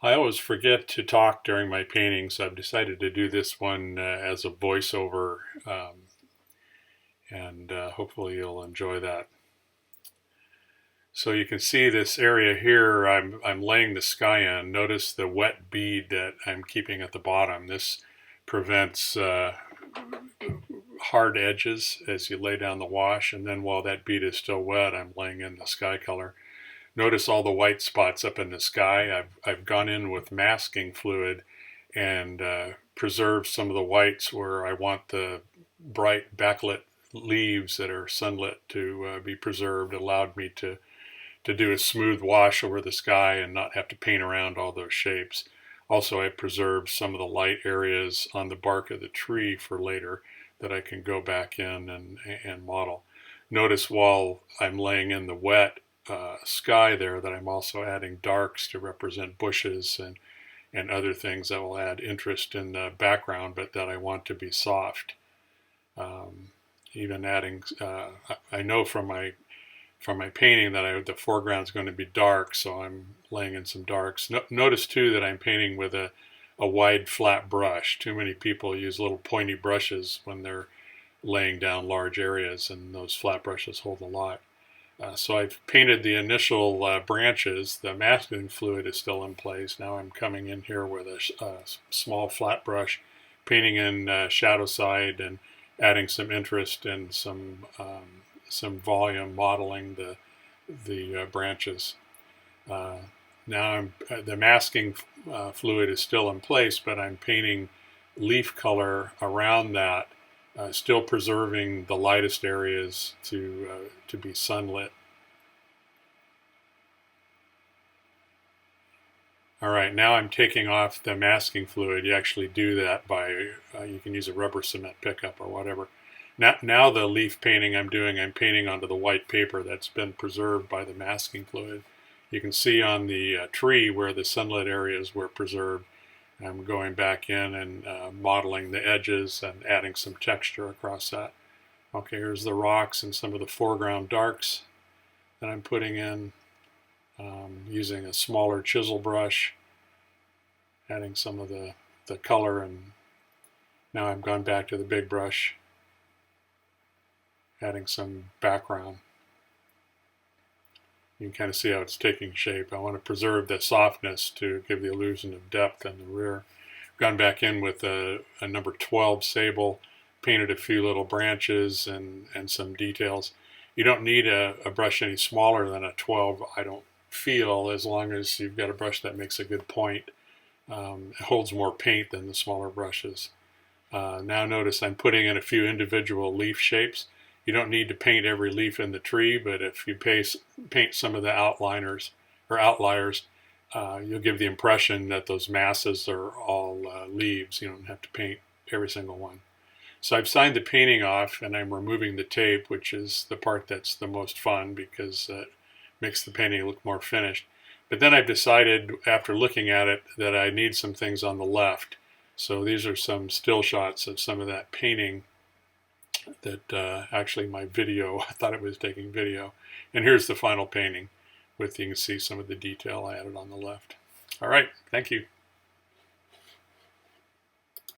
I always forget to talk during my painting, so I've decided to do this one as a voiceover, and hopefully you'll enjoy that. So you can see this area here, I'm laying the sky in. Notice the wet bead that I'm keeping at the bottom. This prevents hard edges as you lay down the wash, and then while that bead is still wet, I'm laying in the sky color. Notice all the white spots up in the sky. I've gone in with masking fluid and preserved some of the whites where I want the bright backlit leaves that are sunlit to be preserved. It allowed me to do a smooth wash over the sky and not have to paint around all those shapes. Also, I preserved some of the light areas on the bark of the tree for later that I can go back in and model. Notice while I'm laying in the wet sky there that I'm also adding darks to represent bushes and other things that will add interest in the background, but that I want to be soft. Even adding, I know from my painting that the foreground is going to be dark, so I'm laying in some darks. Notice too that I'm painting with a wide flat brush. Too many people use little pointy brushes when they're laying down large areas, and those flat brushes hold a lot. So I've painted the initial branches. The masking fluid is still in place. Now I'm coming in here with a small flat brush, painting in shadow side and adding some interest and some volume, modeling the branches. Now the masking fluid is still in place, but I'm painting leaf color around that, still preserving the lightest areas to be sunlit. All right, now I'm taking off the masking fluid. You actually do that by, you can use a rubber cement pickup or whatever. Now the leaf painting I'm painting onto the white paper that's been preserved by the masking fluid. You can see on the tree where the sunlit areas were preserved. I'm going back in and modeling the edges and adding some texture across that. Okay, here's the rocks and some of the foreground darks that I'm putting in, using a smaller chisel brush, adding some of the color, and now I've gone back to the big brush, adding some background. You can kind of see how it's taking shape. I want to preserve the softness to give the illusion of depth in the rear. Gone back in with a number 12 sable, painted a few little branches and some details. You don't need a brush any smaller than a 12, I don't feel, as long as you've got a brush that makes a good point. It holds more paint than the smaller brushes. Now notice I'm putting in a few individual leaf shapes. You don't need to paint every leaf in the tree, but if you paint some of the outliners or outliers, you'll give the impression that those masses are all leaves. You don't have to paint every single one. So I've signed the painting off and I'm removing the tape, which is the part that's the most fun because it makes the painting look more finished. But then I've decided, after looking at it, that I need some things on the left. So these are some still shots of some of that painting that actually my video, I thought it was taking video. And here's the final painting with, you can see some of the detail I added on the left. All right, thank you.